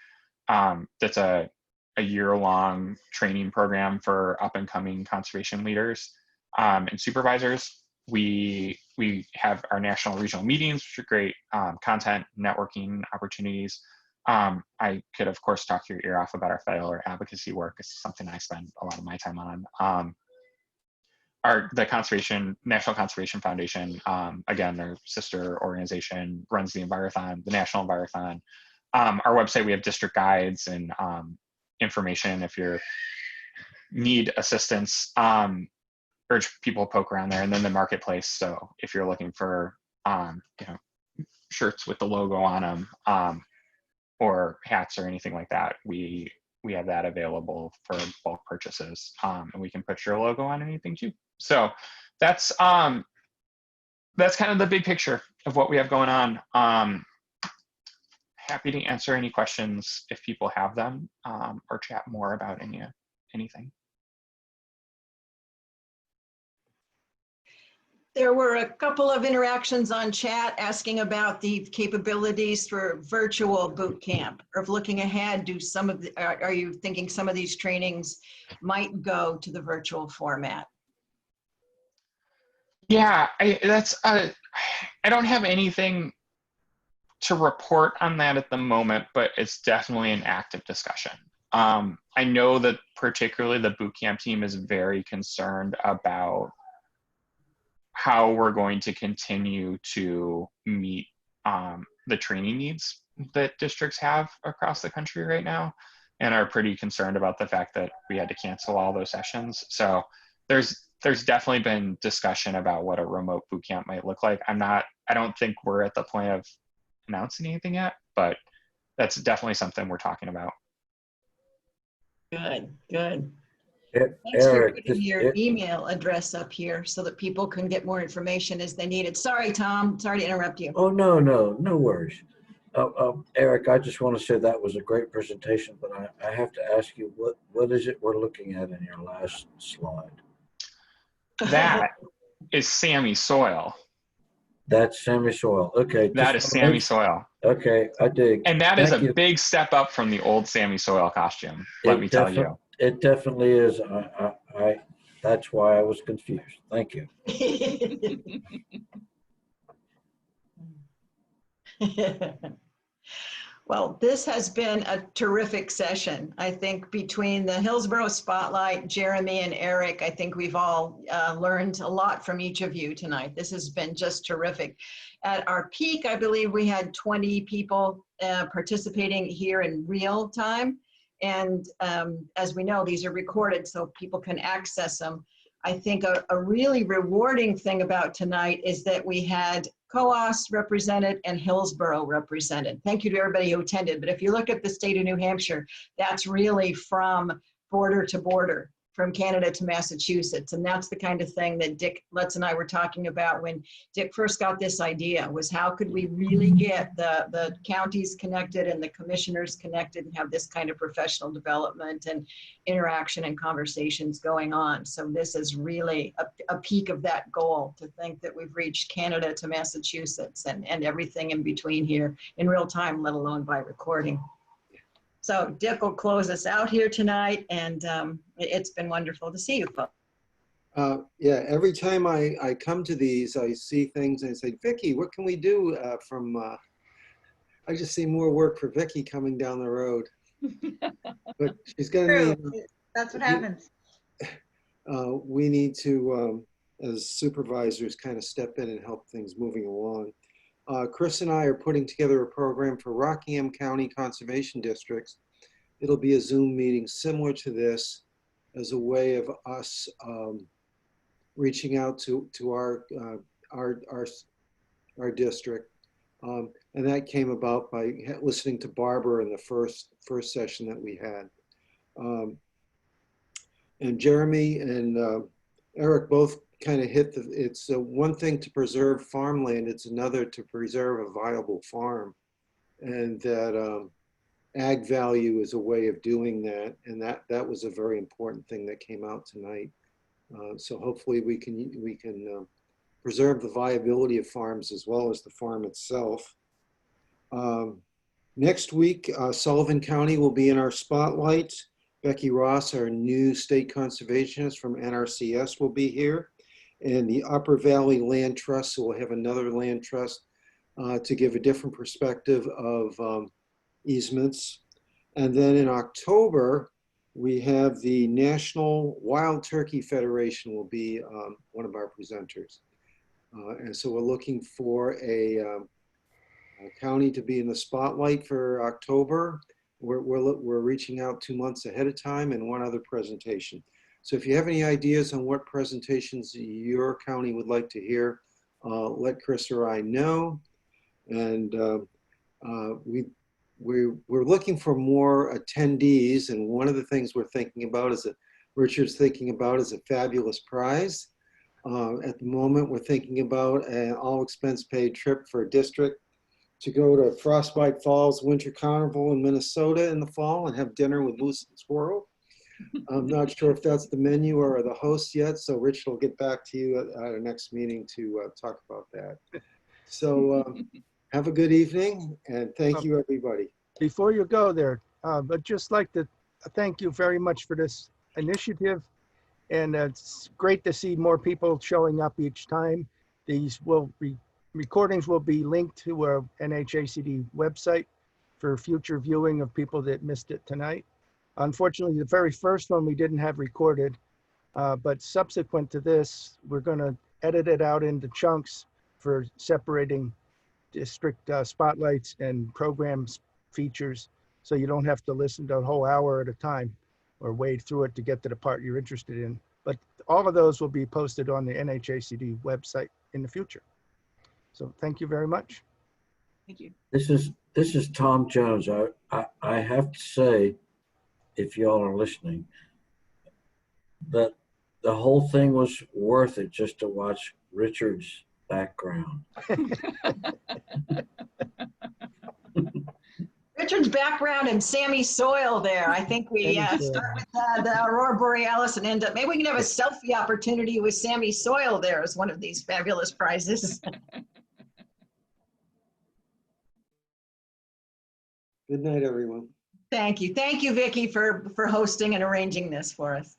That's a year-long training program for up-and-coming conservation leaders and supervisors. We have our national regional meetings, which are great content networking opportunities. I could, of course, talk your ear off about our federal advocacy work. It's something I spend a lot of my time on. The National Conservation Foundation, again, their sister organization, runs the Envirothon, the National Envirothon. Our website, we have district guides and information if you need assistance. Urge people to poke around there, and then the marketplace. So if you're looking for shirts with the logo on them or hats or anything like that, we have that available for bulk purchases, and we can put your logo on anything too. So that's kind of the big picture of what we have going on. Happy to answer any questions if people have them, or chat more about anything. There were a couple of interactions on chat asking about the capabilities for virtual boot camp, or if looking ahead, are you thinking some of these trainings might go to the virtual format? Yeah, I don't have anything to report on that at the moment, but it's definitely an active discussion. I know that particularly the boot camp team is very concerned about how we're going to continue to meet the training needs that districts have across the country right now, and are pretty concerned about the fact that we had to cancel all those sessions. So there's definitely been discussion about what a remote boot camp might look like. I don't think we're at the point of announcing anything yet, but that's definitely something we're talking about. Good, good. Eric, Thanks for putting your email address up here so that people can get more information as they need it. Sorry, Tom. Sorry to interrupt you. Oh, no worries. Eric, I just want to say that was a great presentation, but I have to ask you, what is it we're looking at in your last slide? That is Sammy soil. That's Sammy soil. Okay. That is Sammy soil. Okay, I dig. And that is a big step up from the old Sammy soil costume, let me tell you. It definitely is. That's why I was confused. Thank you. Well, this has been a terrific session. I think between the Hillsborough Spotlight, Jeremy and Eric, I think we've all learned a lot from each of you tonight. This has been just terrific. At our peak, I believe we had 20 people participating here in real time. And as we know, these are recorded so people can access them. I think a really rewarding thing about tonight is that we had COAS represented and Hillsborough represented. Thank you to everybody who attended. But if you look at the state of New Hampshire, that's really from border to border. from Canada to Massachusetts. And that's the kind of thing that Dick Lutz and I were talking about when Dick first got this idea, was how could we really get the counties connected and the commissioners connected and have this kind of professional development and interaction and conversations going on. So this is really a peak of that goal, to think that we've reached Canada to Massachusetts and everything in between here in real time, let alone by recording. So Dick will close us out here tonight, and it's been wonderful to see you folks. Yeah, every time I come to these, I see things and I say, Vicki, what can we do I just see more work for Vicki coming down the road. But she's going to need... That's what happens. We need to, as supervisors, kind of step in and help things moving along. Chris and I are putting together a program for Rockingham County Conservation Districts. It'll be a Zoom meeting similar to this, as a way of us reaching out to our district. And that came about by listening to Barbara in the first session that we had. And Jeremy and Eric both kind of hit it's one thing to preserve farmland, it's another to preserve a viable farm. And that ag value is a way of doing that. And that was a very important thing that came out tonight. So hopefully we can preserve the viability of farms as well as the farm itself. Next week, Sullivan County will be in our spotlight. Becky Ross, our new state conservationist from NRCS, will be here. And the Upper Valley Land Trust, so we'll have another land trust to give a different perspective of easements. And then in October, we have the National Wild Turkey Federation will be one of our presenters. And so we're looking for a county to be in the spotlight for October. We're reaching out 2 months ahead of time, and one other presentation. So if you have any ideas on what presentations your county would like to hear, let Chris or I know. And we're looking for more attendees. And one of the things we're thinking about is Richard's thinking about is a fabulous prize. At the moment, we're thinking about an all expense paid trip for a district to go to Frostbite Falls Winter Carnival in Minnesota in the fall and have dinner with Moose and Squirrel. I'm not sure if that's the menu or the host yet, so Richard will get back to you at our next meeting to talk about that. So have a good evening, and thank you, everybody. Before you go there, I'd just like to thank you very much for this initiative. And it's great to see more people showing up each time. These recordings will be linked to our NHACD website for future viewing of people that missed it tonight. Unfortunately, the very first one we didn't have recorded, but subsequent to this, we're going to edit it out into chunks for separating district spotlights and programs features, so you don't have to listen to a whole hour at a time or wade through it to get to the part you're interested in. But all of those will be posted on the NHACD website in the future. So thank you very much. Thank you. This is Tom Jones. I have to say, if y'all are listening, that the whole thing was worth it just to watch Richard's background. Richard's background and Sammy's soil there. I think we start with the Aurora Borealis and end up, maybe we can have a selfie opportunity with Sammy's soil there as one of these fabulous prizes. Good night, everyone. Thank you. Thank you, Vicki, for hosting and arranging this for us.